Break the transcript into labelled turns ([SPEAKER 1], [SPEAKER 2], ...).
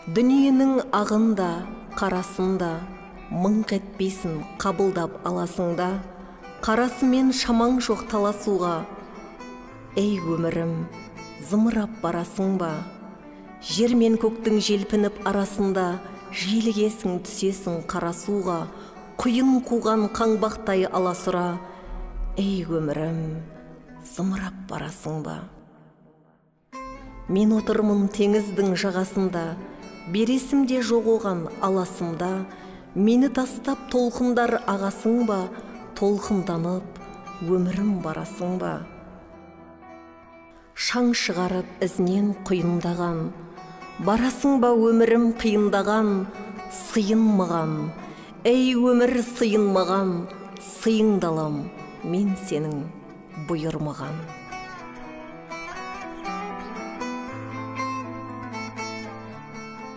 [SPEAKER 1] Дүниенің ағында, қарасында, мыңқ етпейсін қабылдап аласыңда, қарасымен шамаң жоқ таласуға. Ей өмірім, зымырап барасың ба? Жер мен көктің желпініп арасында, желігесің түсесің қарасуға, құйын қуған қаңбақтай аласұра. Ей өмірім, зымырап барасың ба? Мен отырмын теңіздің жағасында, бересімде жоқ оған аласымда, мені тастап толқындар ағасың ба, толқынданып өмірім барасың ба? Шаң шығарып ізінен құйындаған, барасың ба өмірім қиындаған, сыйын маған, ей өмір сыйын маған, сыйыңдалам мен сенің бұйырмаған.